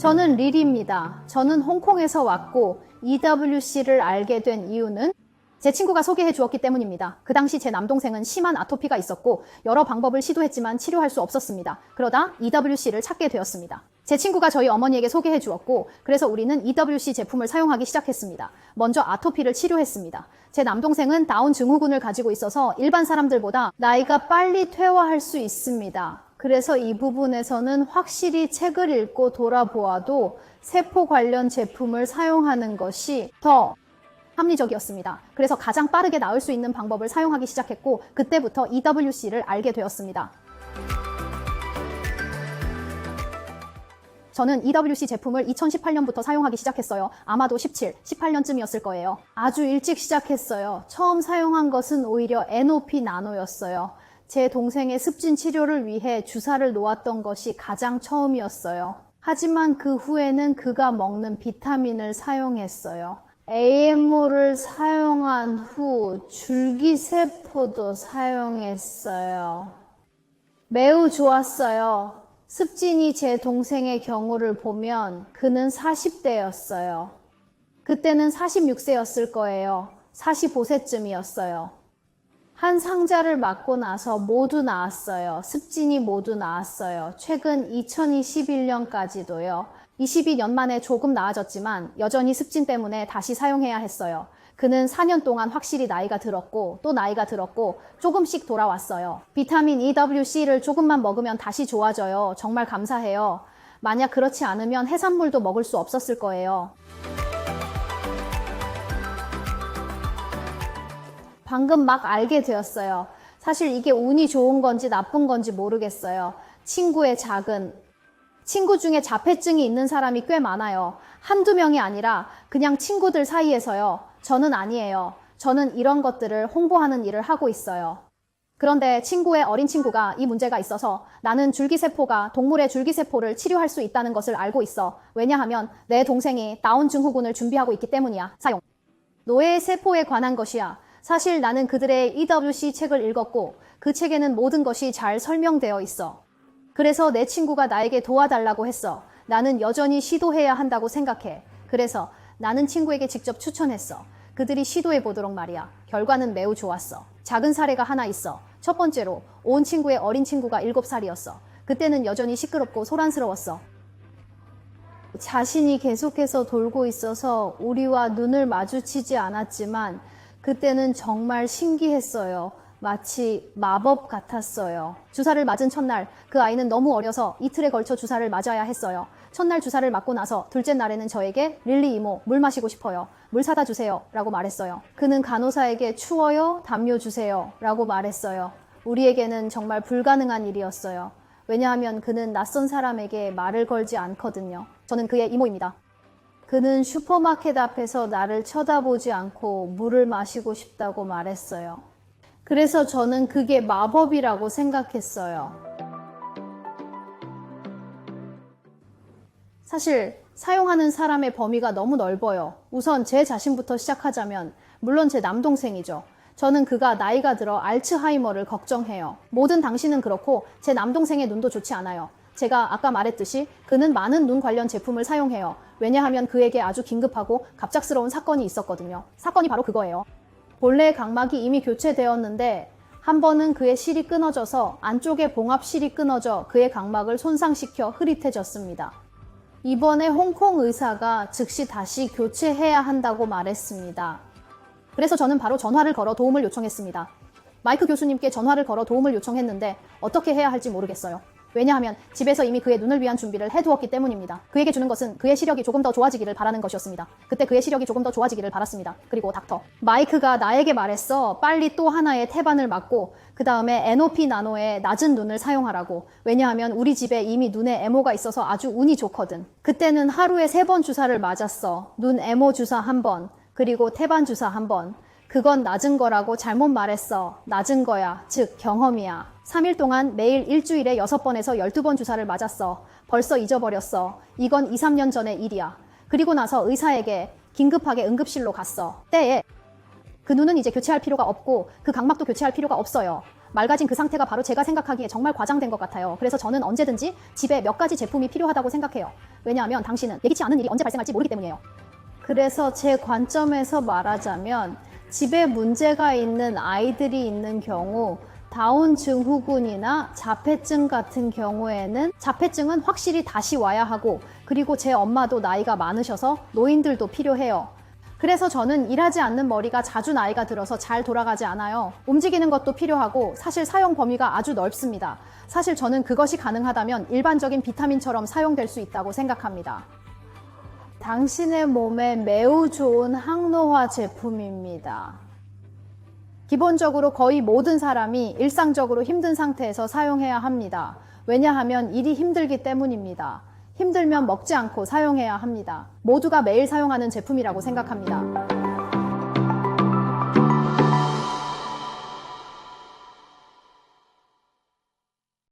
저는 릴입니다. 저는 홍콩에서 왔고 EWC를 알게 된 이유는 제 친구가 소개해 주었기 때문입니다. 그 당시 제 남동생은 심한 아토피가 있었고 여러 방법을 시도했지만 치료할 수 없었습니다. 그러다 EWC를 찾게 되었습니다. 제 친구가 저희 어머니에게 소개해 주었고 그래서 우리는 EWC 제품을 사용하기 시작했습니다. 먼저 아토피를 치료했습니다. 제 남동생은 다운 증후군을 가지고 있어서 일반 사람들보다 나이가 빨리 퇴화할 수 있습니다. 그래서 이 부분에서는 확실히 책을 읽고 돌아보아도 세포 관련 제품을 사용하는 것이 더 합리적이었습니다. 그래서 가장 빠르게 나을 수 있는 방법을 사용하기 시작했고 그때부터 EWC를 알게 되었습니다. 저는 EWC 제품을 2018년부터 사용하기 시작했어요. 아마도 17, 18년쯤이었을 거예요. 아주 일찍 시작했어요. 처음 사용한 것은 오히려 NOP 나노였어요. 제 동생의 습진 치료를 위해 주사를 놓았던 것이 가장 처음이었어요. 하지만 그 후에는 그가 먹는 비타민을 사용했어요. AMO를 사용한 후 줄기세포도 사용했어요. 매우 좋았어요. 습진이 제 동생의 경우를 보면 그는 40대였어요. 그때는 46세였을 거예요. 45세쯤이었어요. 한 상자를 맞고 나서 모두 나았어요. 습진이 모두 나았어요. 최근 2021년까지도요. 22년 만에 조금 나아졌지만 여전히 습진 때문에 다시 사용해야 했어요. 그는 4년 동안 확실히 나이가 들었고 또 나이가 들었고 조금씩 돌아왔어요. 비타민 EWC를 조금만 먹으면 다시 좋아져요. 정말 감사해요. 만약 그렇지 않으면 해산물도 먹을 수 없었을 거예요. 방금 막 알게 되었어요. 사실 이게 운이 좋은 건지 나쁜 건지 모르겠어요. 친구 중에 자폐증이 있는 사람이 꽤 많아요. 한두 명이 아니라 그냥 친구들 사이에서요. 저는 아니에요. 저는 이런 것들을 홍보하는 일을 하고 있어요. 그런데 친구의 어린 친구가 이 문제가 있어서 나는 줄기세포가 동물의 줄기세포를 치료할 수 있다는 것을 알고 있어. 왜냐하면 내 동생이 다운 증후군을 준비하고 있기 때문이야. 사용. 노예 세포에 관한 것이야. 사실 나는 그들의 EWC 책을 읽었고 그 책에는 모든 것이 잘 설명되어 있어. 그래서 내 친구가 나에게 도와달라고 했어. 나는 여전히 시도해야 한다고 생각해. 그래서 나는 친구에게 직접 추천했어. 그들이 시도해 보도록 말이야. 결과는 매우 좋았어. 작은 사례가 하나 있어. 첫 번째로 온 친구의 어린 친구가 7살이었어. 그때는 여전히 시끄럽고 소란스러웠어. 자신이 계속해서 돌고 있어서 우리와 눈을 마주치지 않았지만 그때는 정말 신기했어요. 마치 마법 같았어요. 주사를 맞은 첫날 그 아이는 너무 어려서 이틀에 걸쳐 주사를 맞아야 했어요. 첫날 주사를 맞고 나서 둘째 날에는 저에게 릴리 이모 물 마시고 싶어요. 물 사다 주세요 라고 말했어요. 그는 간호사에게 추워요? 담요 주세요 라고 말했어요. 우리에게는 정말 불가능한 일이었어요. 왜냐하면 그는 낯선 사람에게 말을 걸지 않거든요. 저는 그의 이모입니다. 그는 슈퍼마켓 앞에서 나를 쳐다보지 않고 물을 마시고 싶다고 말했어요. 그래서 저는 그게 마법이라고 생각했어요. 사실 사용하는 사람의 범위가 너무 넓어요. 우선 제 자신부터 시작하자면 물론 제 남동생이죠. 저는 그가 나이가 들어 알츠하이머를 걱정해요. 모든 당신은 그렇고 제 남동생의 눈도 좋지 않아요. 제가 아까 말했듯이 그는 많은 눈 관련 제품을 사용해요. 왜냐하면 그에게 아주 긴급하고 갑작스러운 사건이 있었거든요. 사건이 바로 그거예요. 본래 각막이 이미 교체되었는데 한 번은 그의 실이 끊어져서 안쪽의 봉합실이 끊어져 그의 각막을 손상시켜 흐릿해졌습니다. 이번에 홍콩 의사가 즉시 다시 교체해야 한다고 말했습니다. 그래서 저는 바로 전화를 걸어 도움을 요청했습니다. 마이크 교수님께 전화를 걸어 도움을 요청했는데 어떻게 해야 할지 모르겠어요. 왜냐하면 집에서 이미 그의 눈을 위한 준비를 해두었기 때문입니다. 그에게 주는 것은 그의 시력이 조금 더 좋아지기를 바라는 것이었습니다. 그때 그의 시력이 조금 더 좋아지기를 바랐습니다. 그리고 닥터 마이크가 나에게 말했어. 빨리 또 하나의 태반을 맞고 그 다음에 NOP 나노의 낮은 눈을 사용하라고. 왜냐하면 우리 집에 이미 눈에 에모가 있어서 아주 운이 좋거든. 그때는 하루에 3번 주사를 맞았어. 눈 에모 주사 1번 그리고 태반 주사 1번. 그건 낮은 거라고 잘못 말했어. 낮은 거야. 즉 경험이야. 3일 동안 매일 일주일에 6번에서 12번 주사를 맞았어. 벌써 잊어버렸어. 이건 2, 3년 전의 일이야. 그리고 나서 의사에게 긴급하게 응급실로 갔어. 때에 그 눈은 이제 교체할 필요가 없고 그 각막도 교체할 필요가 없어요. 맑아진 그 상태가 바로 제가 생각하기에 정말 과장된 것 같아요. 그래서 저는 언제든지 집에 몇 가지 제품이 필요하다고 생각해요. 왜냐하면 당신은 예기치 않은 일이 언제 발생할지 모르기 때문이에요. 그래서 제 관점에서 말하자면 집에 문제가 있는 아이들이 있는 경우 다운 증후군이나 자폐증 같은 경우에는 자폐증은 확실히 다시 와야 하고 그리고 제 엄마도 나이가 많으셔서 노인들도 필요해요. 그래서 저는 일하지 않는 머리가 자주 나이가 들어서 잘 돌아가지 않아요. 움직이는 것도 필요하고 사실 사용 범위가 아주 넓습니다. 사실 저는 그것이 가능하다면 일반적인 비타민처럼 사용될 수 있다고 생각합니다. 당신의 몸에 매우 좋은 항노화 제품입니다. 기본적으로 거의 모든 사람이 일상적으로 힘든 상태에서 사용해야 합니다. 왜냐하면 일이 힘들기 때문입니다. 힘들면 먹지 않고 사용해야 합니다. 모두가 매일 사용하는 제품이라고 생각합니다.